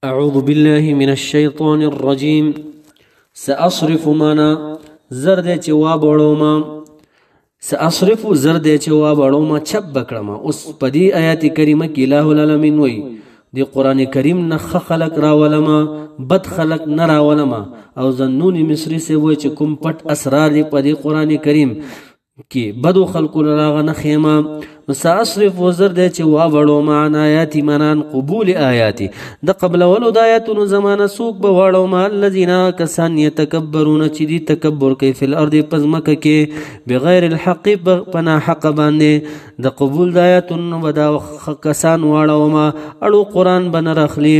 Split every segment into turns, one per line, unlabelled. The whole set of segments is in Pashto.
أعوذ بالله من الشيطان الرجيم. سأصرف مانا زرد چواب وړوما سأصرف زرد چواب وړوما چپ بکړما. اوس پدی آیات کریمه کې الہ العالمین وی دی قرآن کریم نخ خلق راولما بد خلق نراولما. او زنون مصری سے وی چې کوم پټ اسرار دی پدی قرآن کریم کی بدو خلقو لراغ نخیما. سأصرف وزر دی چې وابړو معن آیاتی منان قبول آیاتی د قبل ولو د آیاتونو زمانه سوق به واړو ما الذین کسان یتکبرون چې دی تکبر کوي فی الارض پزمکه کې بغیر الحق پنا حق باندې د قبول د آیاتونو ودا کسان واړو ما اړو قرآن بن رخلی.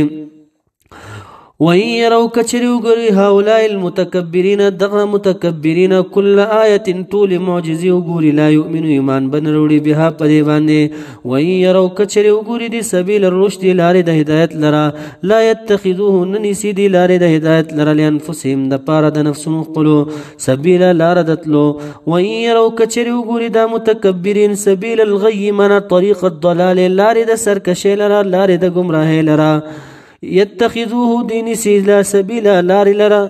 وَإِن يَرَوْا كَچِرِو گری هؤلاء المتکبرین دغه متکبرین کل آیت طول معجزی وګوري لا یؤمنو ایمان بنروړي بها پدې باندې. وَإِن يَرَوْا کچرو گری دی سبیل الرشد لارې د هدایت لرا لا يتخذوه ننسی دی لارې د هدایت لرا لانفسهم د پاره د نفسونو خپلو سبیل لار دتلو. وَإِن يَرَوْا کچرو گری دا متکبرین سبیل الغی من طریق الضلال لارې د سرکشی لرا لارې د گمراهی لرا یتخذوه دین سیلا سبیلا لاری لرا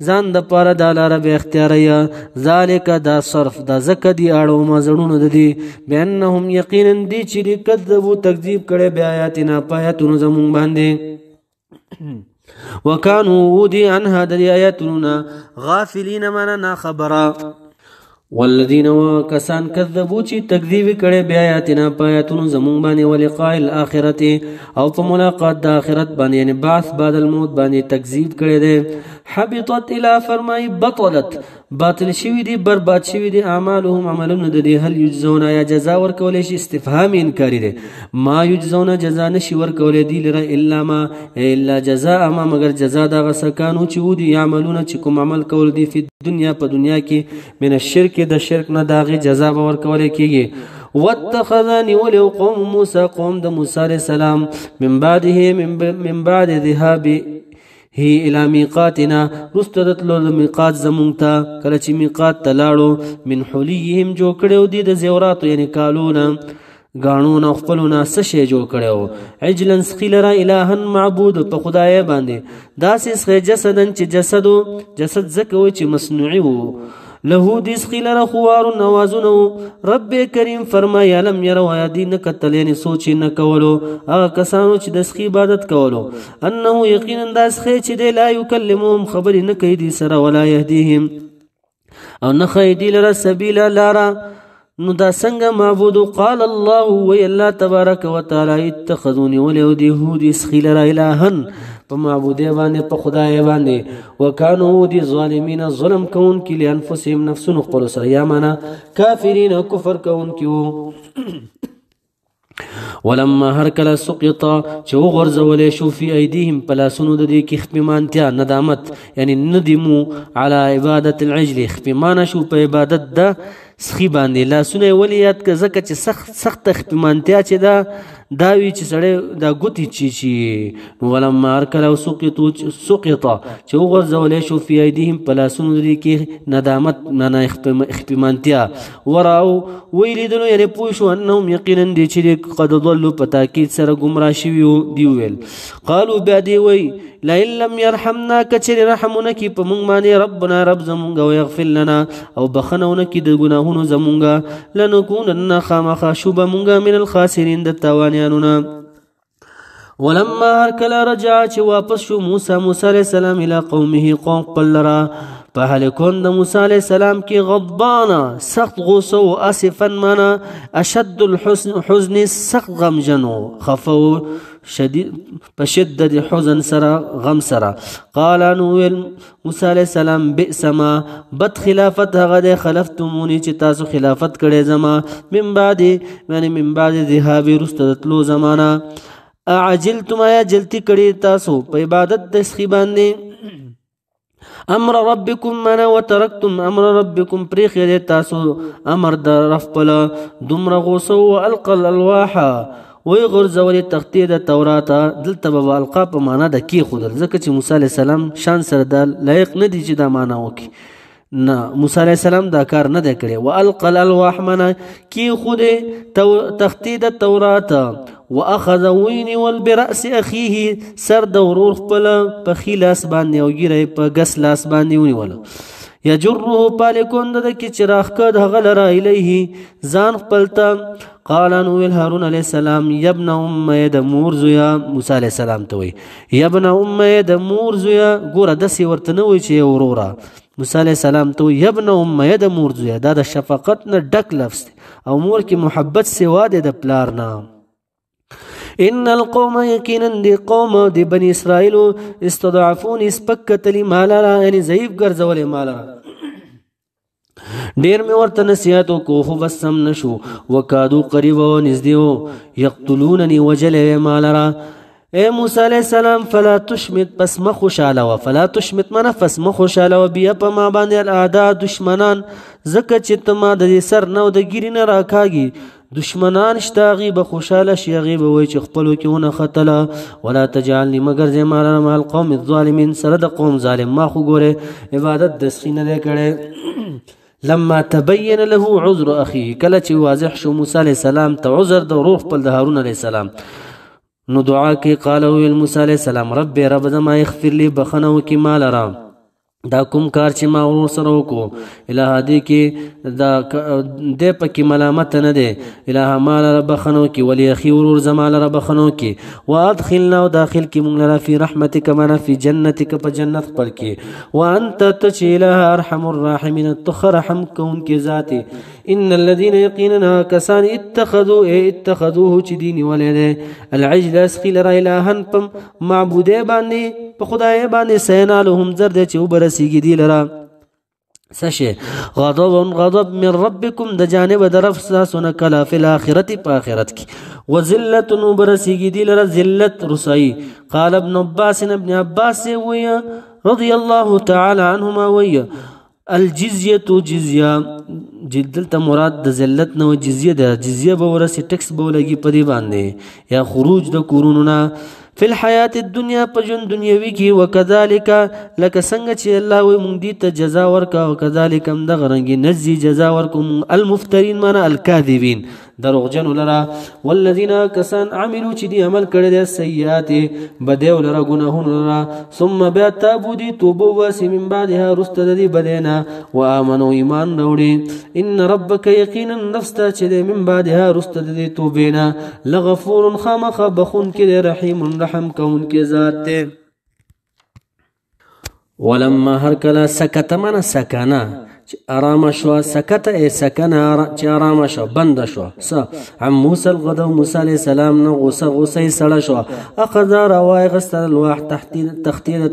ځان د پاره دا لار به اختیاریا. ذالک دا صرف دا زکه دی اړو ما زړونو د دی بانهم یقینا دی چې کذبوا تکذیب کړي بیا آیاتنا پایتونو زمون باندې وکانو ودی عنها د آیاتنا غافلین من خبره. والذین وکسان کذبوا چې تکذیب کړي بیا آیاتنا پایتونو زمون باندې ولقاء الاخرت او په ملاقات د اخرت باندې یعنی بعث بعد الموت باندې تکذیب کړي دي. حبطت الی فرمای بطلت باطل شوی دی برباد شوی دی اعمالهم عملونه د دې هل یجزون یا جزا ورکول شي استفهام انکاری دی ما یجزون جزا نشي ورکول دی لره الا جزاء ما مگر جزا د غسکانو چې ودي یعملون چې کوم عمل کول دی په دنیا کې من الشرک د شرک نه داغه جزا به ورکول کیږي. واتخذني ولو قوم موسى قوم د موسی علیہ السلام من بعد ذهاب هی الى میقاتنا رستدت لو میقات زمونتا کله چې میقات تلاړو من حلیهم جو کړو دي د زیوراتو یعنی کالونه غاڼونه خپلونه څه شی جوړ کړو عجلا سخیلرا الهن معبود په خدای باندې داسې سخه جسدن چې جسد زکه چې مصنوعي وو له دیس خیلر خوار نوازونو. رب کریم فرمای علم یرو یادین کتلین سوچ نه کولو هغه کسانو چې د سخی عبادت کولو انه یقینا د سخی چې دی لا یکلمهم خبر نه کوي دي سره ولا يهديهم او نه خیدی لره سبیل لارا. نو دا څنګه معبود قال الله وی الله تبارک وتعالى اتخذوني وليهودي هودي سخيلرا الهن په معبودی باندې په خدای باندې وکانو دي ظالمین ظلم کون کی لانفسهم نفسهم خپل سره یا معنا کافرین کفر کون کیو. ولما هر کله سقط چې وغورځولې شو فی ایدیهم پلاسونو د دې کې خپمانتیا ندامت یعنی ندمو علی عبادت العجل خپمان شو په عبادت د سخی باندې لاسونه ولیات که زکه چې سخت خپمانتیا چې دا وی چې سړی دا ګوتی چی ولما هر کله سقط چې وغورځولې شو فی ایدیهم پلاسونو د دې کې ندامت نه خپمانتیا وراو ویلیدنو یعنی پوه شو انهم یقینا دي چې قد ضلوا په تاکید سره گمراه شوي دی ویل. قالو بیا دی وی لئن لم يرحمنا کچر رحمونه کی په مونږ باندې ربنا رب زمونږ او يغفر لنا او بخنونه کی د ګناهونو زمونږ لنكونن خامخا شوب مونږ من الخاسرین د تاوانیانو نه. ولما هر کله رجع چې واپس شو موسی علیہ السلام الى قومه قوم پلرا په هلکون د موسی علیہ السلام کې غضبانا سخت غوسه او اسفا منا اشد الحزن سخت غم جنو خفو شدید په شدت حزن سره غم سره. قال انو موسی علیہ السلام بئس ما بد خلافت هغه خلفتمونی چې تاسو خلافت کړي زما من بعد ذهاب رستدتلو زمانہ اعجلتم یا جلتی کړي تاسو په عبادت د سخی باندې امر ربکم منا وترکتم امر ربکم پریخ دې تاسو امر د رفل دمر غوسو والقى الالواح وی غرزولی تختی د تورات دلته به القا په معنا د کی خودل ځکه چې موسی علیہ السلام شان سره د لایق نه دی چې دا معنا وکي نه موسی علیہ السلام دا کار نه دی کړی. والقى الالواح منا کی خود تختی د تورات واخذ ونیول برأس اخیه سر د ورور خپل په خی لاس باندې او ګیره په ګس لاس باندې ونیول یجره پالکوند د کی چراغ کد غلر الیه ځان خپلتا قال نو هارون علیہ السلام یبن ام د مور زویا موسی علیہ السلام ته وی یبن ام د مور زویا ګوره دسی ورته نه وی چې ورورا موسی علیہ السلام ته یبن ام د مور زویا دا د شفقت نه ډک لفظ او مور کی محبت سوا د پلار نه ان القوم یقینا دی قوم دی بنی اسرائیل استضعفون اسپکتلی مالرا یعنی ضعیف ګرځولې مالرا ډیر مې ورته نصیحت وکړو خو بس سم نشو وکادو قریب و نږدې یقتلونني وجلې مالرا اے موسی علیہ السلام فلا تشمت پس مخوشاله و فلا تشمت من پس مخوشاله و بیا په ما باندې الاعداء دشمنان زکه چې ته ما د سر نو د ګیری نه راکاږي دشمنان شتاغي به خوشاله شي غي به وای چې خپلو کې ونه خطله ولا تجعلني مگر زماره مع القوم الظالمين سره د قوم ظالم ما خو ګوره عبادت د سینه کړي لما تبين له عذر اخيه کله چې واضح شو موسی عليه السلام ته عذر د روح خپل د هارون عليه السلام نو دعا کې قال موسی عليه السلام رب رب زما اغفر لي بخنو کې مال را دا کوم کار چې ما ور سره وکړو الہ دې کې دا دې پکې ملامت نه ده الہ مال رب خنو کې ولي اخي ور زمال رب خنو کې وادخلنا داخل کې مونږ لرا فی رحمتک معنا فی جنتک په جنت پر کې وانت تچیله ارحم الراحمین تخرحم کون کې ذات ان الذين يقيننا كسان اتخذوه چې دین ولید العجل اسخل را الہن پم معبوده باندې په خدای باندې سینالهم زرد چې وبرسیږي دی لرا سشه غضب من ربکم د جانب درف ساسونه کلا فی الاخرته په اخرت کې وذلت وبرسیږي دی لرا ذلت رسای قال ابن عباس ويا رضی الله تعالی عنهما ويا الجزيه جزيه جدلته مراد د ذلت نو جزيه ده جزيه به ورسي ټکس به لګي پدی باندې یا خروج د کورونو فی الحیات الدنیا پجن دنیوی کی وکذالک لک څنګه چې الله وي مونږ دې ته جزا ورکا وکذالک هم د غرنګي نزي جزا ورکوم المفترین معنا الکاذبین دروغجن لرا والذین کسان عملوا چې دي عمل کړی د سیئات بدیو لرا ګناهون لرا ثم بیا تابوا دي توبه واسی من بعدها رستد دي بدینا وامنوا ایمان وروړي ان ربک یقینا نفس ته چې من بعدها رستد دي توبینا لغفور خامخ بخون کې رحیم رحم کون کې ذات ته ولما هر کله سکت من سکنا آرام شو سکت ای سکنا چې آرام شو بند شو عن موسی الغدو موسی علیہ السلام نه غوسه سړه شو اخذ روای غسل الواح تختید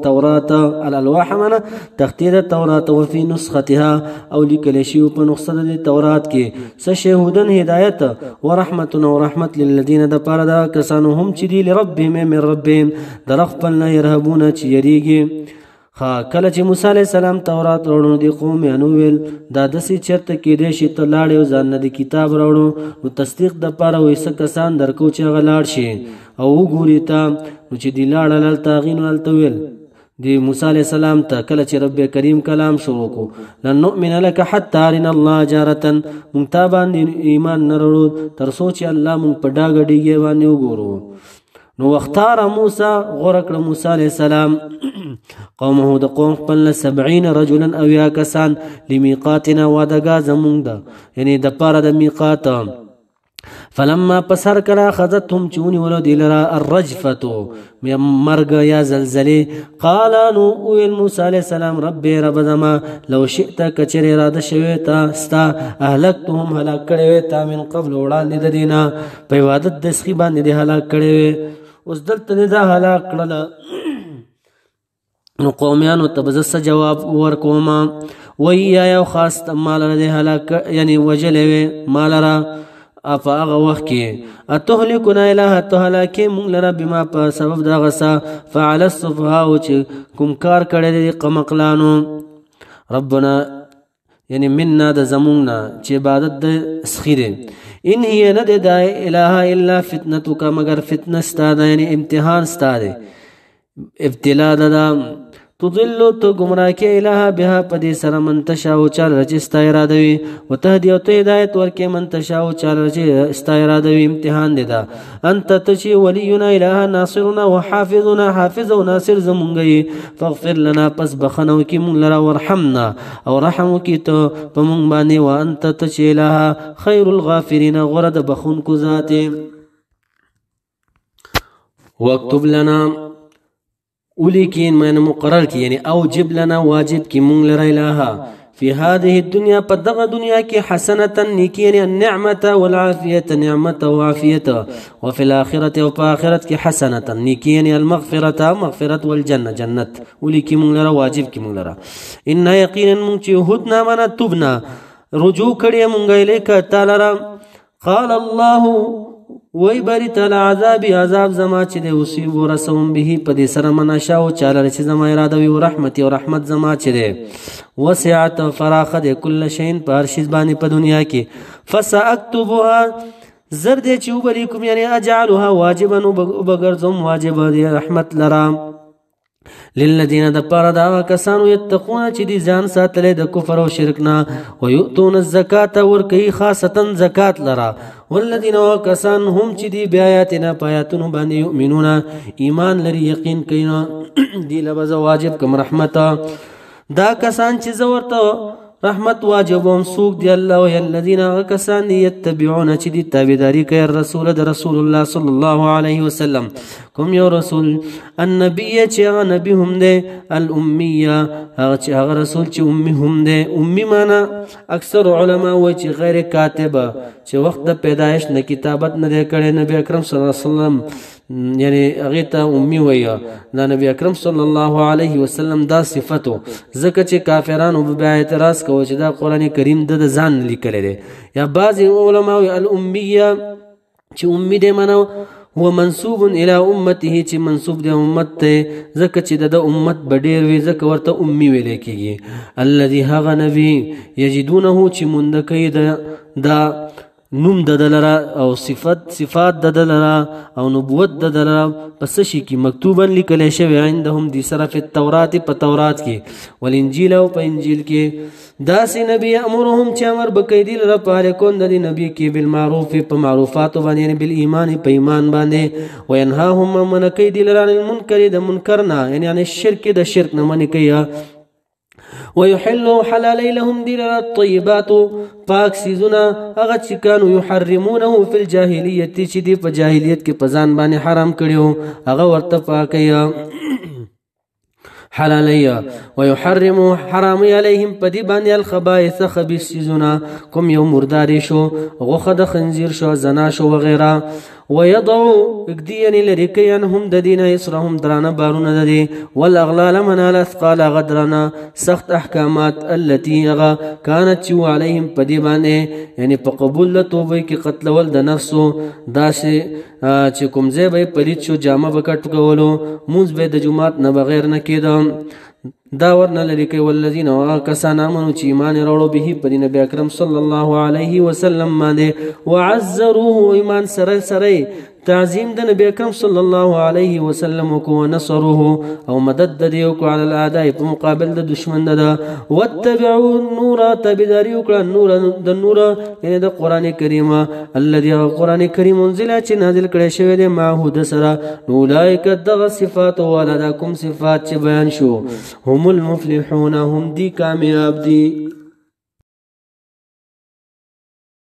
تورات الالواح من تختید تورات وفي نسختها او لیکل شی په نسخه د تورات کې س شهودن هدایت ورحمت و رحمت للذین د پاره دا کسانو هم چې دی لربهم من ربهم درخپل نه يرهبون چې یریږي کله چې موسی علیہ السلام تورات راوړو دی قوم یې نو ویل دا دسي چرته کې دې شي ته لاړې ځان نه دی کتاب راوړو نو تصدیق د پاره وېسه کسان درکو چې غلاړ شي او وګوري تا نو چې دی لاړل تاغین ولته ویل دی موسی علیہ السلام ته کله چې رب کریم کلام شروع کو لن نؤمن لك حتى ارنا الله جارتا مونږ ته باندې ایمان نه وروړو تر سوچ الله مونږ په ډاګډیږي باندې وګورو نو واختار موسی غرق موسی علیہ السلام قومه د قوم خپل 70 رجلا او یا کسان لمیقاتنا ودغا زمون ده یعنی د پاره د میقات فلما پسر کلا خذتهم چونی ولد لرا الرجفه مرغ یا زلزله قال نو موسی علیہ السلام رب زما لو شئت کچری اراده شوی تا استا اهلكتهم هلاك کړي تا من قبل وړاندې د دینا په عبادت د سخی باندې هلاك کړي اوس دلته دا هلاك کړل نو قومیانو تبزس جواب ورکوما ویا یو خاص مال له هلاك یعنی وجلې مال را اف هغه وخت کې اتهلكنا اله تهلاك مون لرا بما په سبب دا غسا فعل الصفها چې کوم کار کړي قمقلانو ربنا یعنی مننا د زموننا چې عبادت د سخیره ان هي ند د اله الا فتنتک مگر فتنه ستاده یعنی امتحان ستاده ابتلا دا تضل تو گمراه کې الها بها پدې سره من تشاء چال چې ستا اراده وي وتهدي او ته هدایت ورکې من تشاء چال چې ستا اراده وي امتحان دی دا انت تشي ولينا اله ناصرنا وحافظنا حافظ او ناصر زمونږ فاغفر لنا پس بخنو کې مونږ لرا ورحمنا او رحم کې ته په مونږ باندې وانت تشي اله خير الغافرين غرد بخون کو ذات واكتب لنا ولیکن من مقرر کی یعنی اوجب لنا واجب کی مونږ لره الها فی هذه الدنيا پدغه دنیا کې حسنه نیکی یعنی النعمه والعافيه نعمت او عافیت وفي الاخره او په اخرت کې حسنه نیکی یعنی المغفرة مغفرت والجنه جنت ولیکن مونږ لره واجب کی مونږ لره ان یقینا مونږ چې هدنا من تبنا رجوع کړی مونږ الیک تعالی قال الله وی بری تعالی عذاب زما چې دی اصیب ورسوم به په دې سره منشا او چاله چې زما اراده وي رحمت او رحمت زما چې دی وسعت فراخ د کل شین په هر شی باندې په دنیا کې فساكتبها زر دې چې وبلیکم یعنی اجعلها واجبا وبغرزم واجب دی رحمت لرام للذین د پاره دا کسانو یتقون چې دي ځان ساتلې د کفر او شرک نه ويؤتون الزکات ورکی خاصتا زکات لرا والذین کسان هم چې دي بیااتنا پایاتونو باندې یؤمنون ایمان لري یقین کینا دی لبز واجب کوم رحمت دا کسان چې زورته رحمت واجبهم سوق دی الله او الذين کسان یتبعون چې دي تابعداري کوي رسول الله صلی الله علیه وسلم کوم یو رسول النبی چې هغه نبی هم دی الامیه هغه چې هغه رسول چې امي هم دی امي معنا اکثر علما وایي چې غیر کاتبه چې وخت د پیدایش نه کتابت نه کړي نبی اکرم صلی الله علیه وسلم یعنی هغه ته امي وایي دا نبی اکرم صلی الله علیه وسلم دا صفته ځکه چې کافرانو به اعتراض کوي چې دا قران کریم د ځان لیکل دی یا بعض علما وایي الامیه چې امي دی معنا هو منسوب الى امته چې منسوب د امت ته ځکه چې د امت بډیر وي ځکه ورته امي ویل کېږي الذي هغه نبی یجدونه چې مونږ کوي دا نوم د دلرا او صفات د دلرا او نبوت د دلرا پس شي کې مکتوبا لیکل شوی عندهم دي سره په تورات په تورات کې ولانجیل او په انجیل کې داسې نبی امرهم چې امر بکیدی لره پاره کون د نبی کې بالمعروف په معروفات باندې بل ایمان په ایمان باندې وینهاهم من کیدی لره المنکر د منکر نه یعنی الشرک د شرک نه من کیا ويحل حلال لهم دين الطيبات پاک سيزونه هغه چې كانوا يحرمونه في الجاهليه چې دی په جاهلیت کې په ځان باندې حرام کړیو هغه ورته پاکیا حلالیا ويحرم حرام عليهم پدی باندې الخبائث خبيث سيزونه کوم یو مرداري شو غوخه د خنزير شو زنا شو وغيرها ويضع اقديان لركيانهم ددين يسرهم درana بارون ددي والاغلال من الاثقال غدرنا سخت احکامات التي كانت عليهم پدی باندې یعنی په قبول توبه کې قتل ول د نفسو داسه چې کوم ځای به پلیت شو جامه وکټ کولو موږ به د جمعات نه بغیر نه کېدم دا ورنه لري کوي والذین کسان امنوا چې ایمان وروړو به په نبی اکرم صلی الله علیه وسلم باندې وعزروه ایمان سره تعظیم د نبی اکرم صلی الله علیه وسلم کو نصره او مدد د دیو کو علی الاعداء په مقابل د دشمن د واتبعوا النور تبداري وکړه نور د نور یعنی د قران کریم الذي قران کریم انزل چې نازل کړي شوی د معهود سره اولئک دغ صفات ولدکم صفات چې بیان شو هم المفلحون هم دی کامیاب دي